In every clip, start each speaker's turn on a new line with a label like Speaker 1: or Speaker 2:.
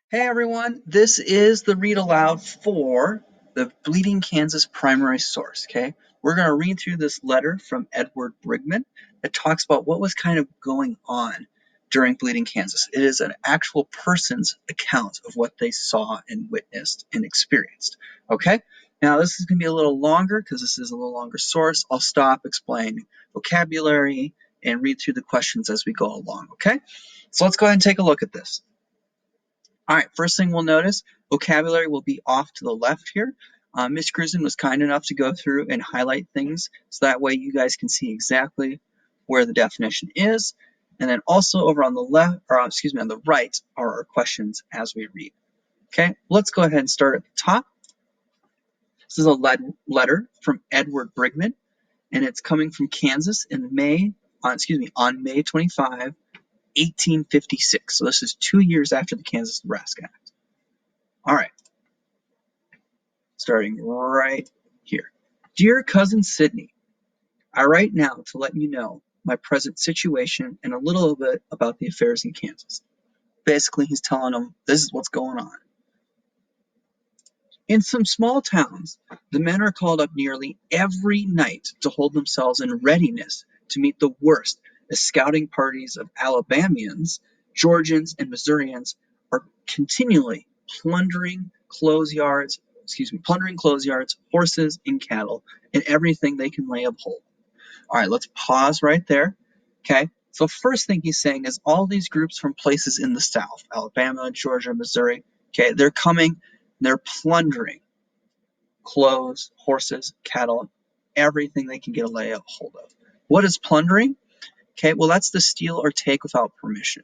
Speaker 1: Hey everyone, this is the read aloud for the Bleeding Kansas primary source, okay? We're going to read through this letter from Edward Brigman that talks about what was kind of going on during Bleeding Kansas. It is an actual person's account of what they saw and witnessed and experienced, okay? Now this is going to be a little longer because this is a little longer source. I'll stop, explain vocabulary, and read through the questions as we go along, okay? So let's go ahead and take a look at this. All right, first thing we'll notice, vocabulary will be off to the left here. Ms. Cruzen was kind enough to go through and highlight things so that way you guys can see exactly where the definition is. And then also over on the left, or excuse me, on the right are our questions as we read. Okay, let's go ahead and start at the top. This is a letter from Edward Brigman, and it's coming from Kansas in on May 25, 1856. So this is 2 years after the Kansas-Nebraska Act. All right. Starting right here. Dear Cousin Sydney, I write now to let you know my present situation and a little bit about the affairs in Kansas. Basically, he's telling them this is what's going on. In some small towns, the men are called up nearly every night to hold themselves in readiness to meet the worst, as scouting parties of Alabamians, Georgians, and Missourians are continually plundering clothes yards, horses, and cattle, and everything they can lay a hold. All right, let's pause right there. Okay, so first thing he's saying is all these groups from places in the South, Alabama, Georgia, Missouri, okay, they're coming, they're plundering clothes, horses, cattle, everything they can get a lay a hold of. What is plundering? Okay, well, that's to steal or take without permission.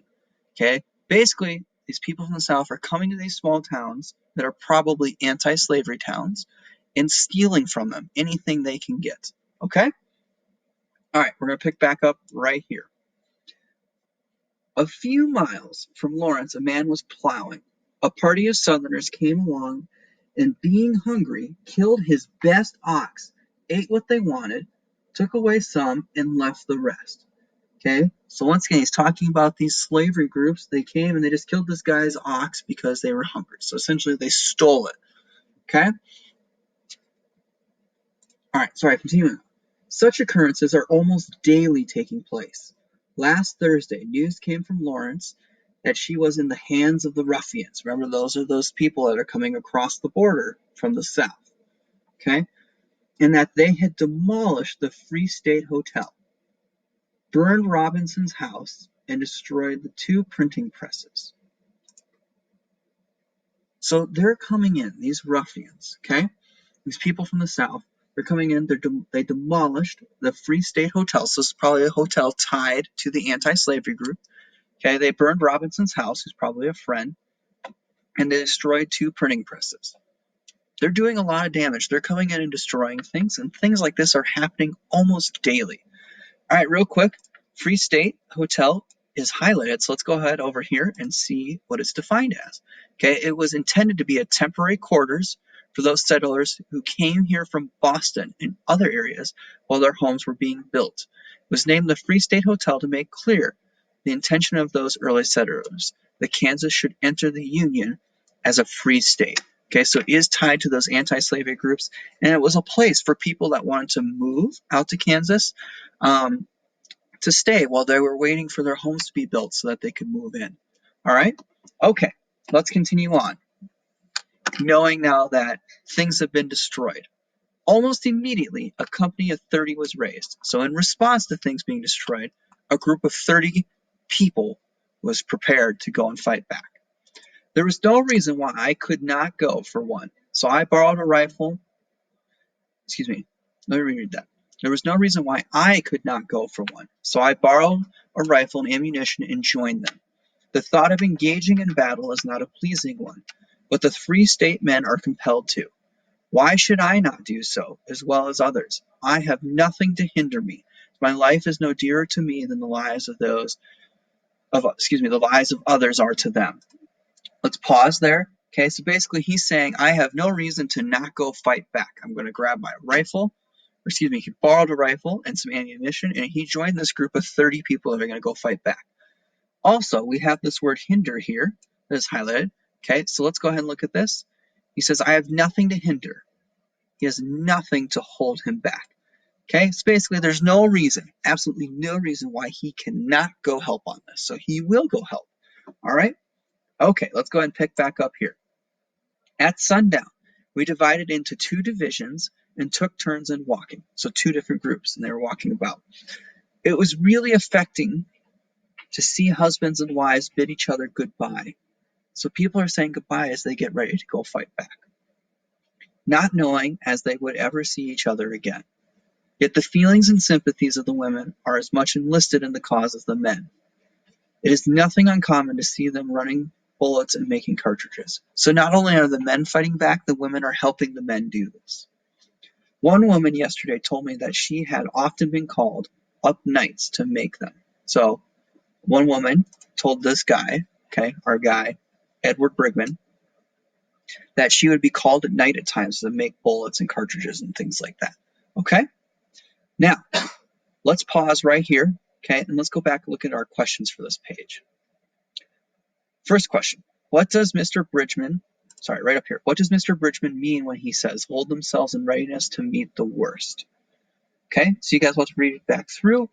Speaker 1: Okay, basically, these people from the South are coming to these small towns that are probably anti-slavery towns and stealing from them anything they can get. Okay? All right, we're going to pick back up right here. A few miles from Lawrence, a man was plowing. A party of Southerners came along and, being hungry, killed his best ox, ate what they wanted, took away some, and left the rest. Okay, so once again, he's talking about these slavery groups. They came and they just killed this guy's ox because they were hungry. So essentially, they stole it. Okay? All right, sorry, continuing. Such occurrences are almost daily taking place. Last Thursday, news came from Lawrence that she was in the hands of the ruffians. Remember, those are those people that are coming across the border from the south. Okay? And that they had demolished the Free State Hotel, burned Robinson's house, and destroyed the 2 printing presses. So they're coming in, these ruffians, okay? These people from the South, they're coming in, they demolished the Free State Hotel. So this is probably a hotel tied to the anti-slavery group. Okay, they burned Robinson's house, who's probably a friend, and they destroyed 2 printing presses. They're doing a lot of damage. They're coming in and destroying things, and things like this are happening almost daily. All right, real quick, Free State Hotel is highlighted, so let's go ahead over here and see what it's defined as. Okay, it was intended to be a temporary quarters for those settlers who came here from Boston and other areas while their homes were being built. It was named the Free State Hotel to make clear the intention of those early settlers that Kansas should enter the Union as a free state. Okay, so it is tied to those anti-slavery groups, and it was a place for people that wanted to move out to Kansas to stay while they were waiting for their homes to be built so that they could move in. All right? Okay, let's continue on. Knowing now that things have been destroyed. Almost immediately, a company of 30 was raised. So in response to things being destroyed, a group of 30 people was prepared to go and fight back. There was no reason why I could not go for one. So I borrowed a rifle. Excuse me. Let me reread that. There was no reason why I could not go for one. So I borrowed a rifle and ammunition and joined them. The thought of engaging in battle is not a pleasing one, but the Free State men are compelled to. Why should I not do so, as well as others? I have nothing to hinder me. My life is no dearer to me than the lives of others are to them. Let's pause there. Okay, so basically he's saying, I have no reason to not go fight back. I'm going to grab my rifle, he borrowed a rifle and some ammunition, and he joined this group of 30 people that are going to go fight back. Also, we have this word hinder here that is highlighted. Okay, so let's go ahead and look at this. He says, I have nothing to hinder. He has nothing to hold him back. Okay, so basically there's no reason, absolutely no reason why he cannot go help on this. So he will go help. All right? Okay, let's go ahead and pick back up here. At sundown, we divided into 2 divisions and took turns in walking. So 2 different groups, and they were walking about. It was really affecting to see husbands and wives bid each other goodbye. So people are saying goodbye as they get ready to go fight back, not knowing as they would ever see each other again. Yet the feelings and sympathies of the women are as much enlisted in the cause as the men. It is nothing uncommon to see them running bullets and making cartridges. So not only are the men fighting back, the women are helping the men do this. One woman yesterday told me that she had often been called up nights to make them. So one woman told this guy, okay, our guy, Edward Brigman, that she would be called at night at times to make bullets and cartridges and things like that. Okay? Now, let's pause right here, okay, and let's go back and look at our questions for this page. First question, what does Mr. Bridgman, right up here, what does Mr. Bridgman mean when he says hold themselves in readiness to meet the worst? Okay, so you guys want to read it back through.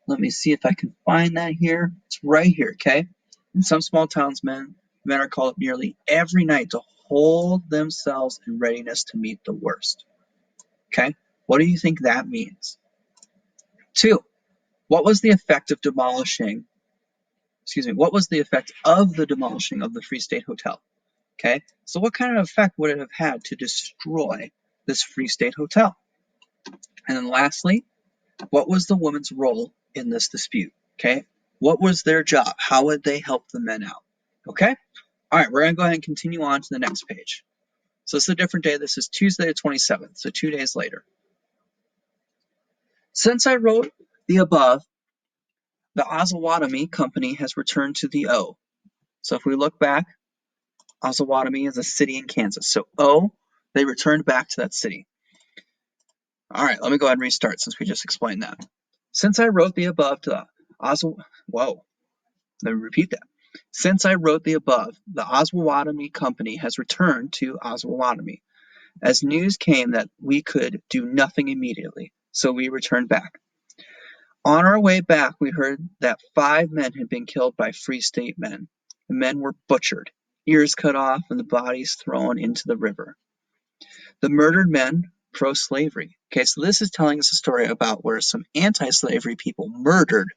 Speaker 1: Let me see if I can find that here. It's right here, okay? In some small towns, men are called up nearly every night to hold themselves in readiness to meet the worst. Okay, what do you think that means? 2, what was the effect of the demolishing of the Free State Hotel? Okay, so what kind of effect would it have had to destroy this Free State Hotel? And then lastly, what was the woman's role in this dispute? Okay, what was their job? How would they help the men out? Okay, all right, we're going to go ahead and continue on to the next page. So this is a different day. This is Tuesday the 27th, so 2 days later. Since I wrote the above, the Osawatomie Company has returned to the O. So if we look back, Osawatomie is a city in Kansas. So O, they returned back to that city. All right, let me go ahead and restart since we just explained that. Since I wrote the above to let me repeat that. Since I wrote the above, the Osawatomie Company has returned to Osawatomie. As news came that we could do nothing immediately, so we returned back. On our way back, we heard that 5 men had been killed by Free State men. The men were butchered, ears cut off, and the bodies thrown into the river. The murdered men, pro-slavery. Okay, so this is telling us a story about where some anti-slavery people murdered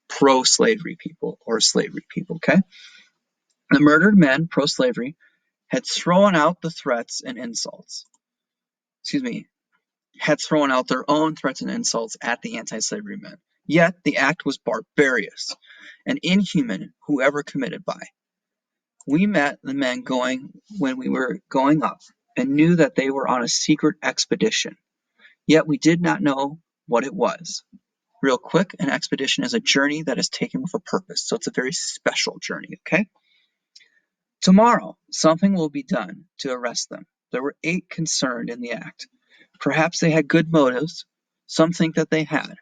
Speaker 1: pro-slavery people or slavery people, okay? The murdered men, pro-slavery, had thrown out the threats and insults. Had thrown out their own threats and insults at the anti-slavery men. Yet the act was barbarous and inhuman whoever committed by. We met the men when we were going up and knew that they were on a secret expedition. Yet we did not know what it was. Real quick, an expedition is a journey that is taken with a purpose, so it's a very special journey, okay? Tomorrow, something will be done to arrest them. There were 8 concerned in the act. Perhaps they had good motives. Some think that they had.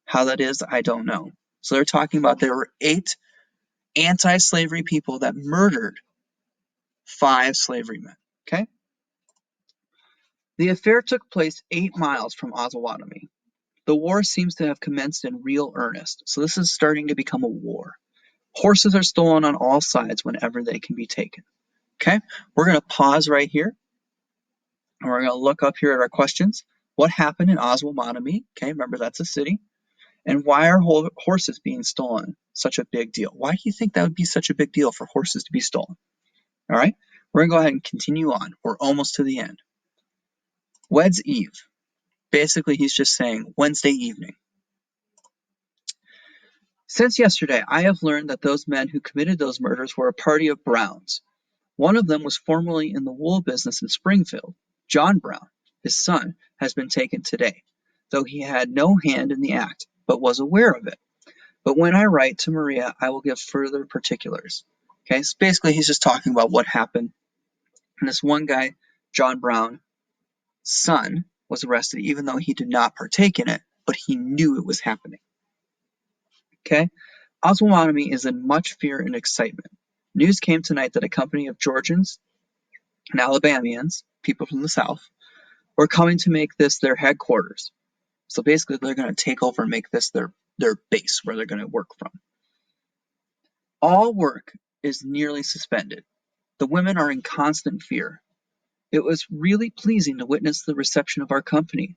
Speaker 1: How that is, I don't know. So they're talking about there were 8 anti-slavery people that murdered 5 slavery men, okay? The affair took place 8 miles from Osawatomie. The war seems to have commenced in real earnest, so this is starting to become a war. Horses are stolen on all sides whenever they can be taken. Okay, we're going to pause right here, and we're going to look up here at our questions. What happened in Osawatomie? Okay, remember that's a city. And why are horses being stolen such a big deal? Why do you think that would be such a big deal for horses to be stolen? All right, we're going to go ahead and continue on. We're almost to the end. Wed's Eve. Basically, he's just saying Wednesday evening. Since yesterday, I have learned that those men who committed those murders were a party of Browns. One of them was formerly in the wool business in Springfield. John Brown, his son, has been taken today, though he had no hand in the act, but was aware of it. But when I write to Maria, I will give further particulars. Okay, so basically he's just talking about what happened. And this one guy, John Brown's son, was arrested even though he did not partake in it, but he knew it was happening. Okay, Osawatomie is in much fear and excitement. News came tonight that a company of Georgians and Alabamians, people from the South, were coming to make this their headquarters. So basically, they're going to take over and make this their base where they're going to work from. All work is nearly suspended. The women are in constant fear. It was really pleasing to witness the reception of our company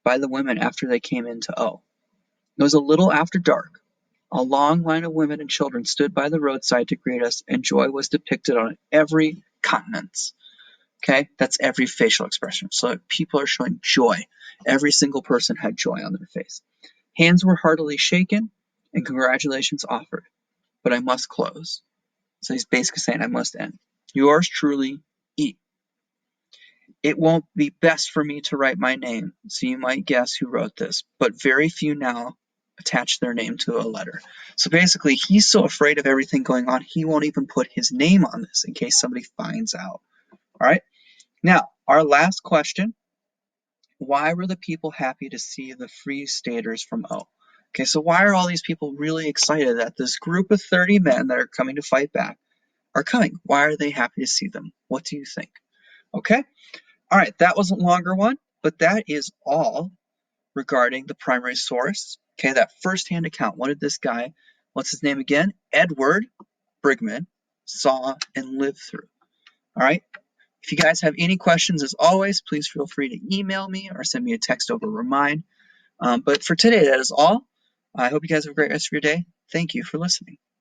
Speaker 1: by the women after they came into O. It was a little after dark. A long line of women and children stood by the roadside to greet us, and joy was depicted on every countenance. Okay, that's every facial expression. So people are showing joy. Every single person had joy on their face. Hands were heartily shaken and congratulations offered. But I must close. So he's basically saying I must end. Yours truly, E. It won't be best for me to write my name, so you might guess who wrote this, but very few now attach their name to a letter. So basically, he's so afraid of everything going on, he won't even put his name on this in case somebody finds out. All right. Now, our last question. Why were the people happy to see the Free Staters from O? Okay, so why are all these people really excited that this group of 30 men that are coming to fight back are coming? Why are they happy to see them? What do you think? Okay. All right, that was a longer one, but that is all regarding the primary source. Okay, that firsthand account. What did this guy, what's his name again? Edward Brigman, saw and lived through. All right. If you guys have any questions, as always, please feel free to email me or send me a text over Remind. But for today, that is all. I hope you guys have a great rest of your day. Thank you for listening.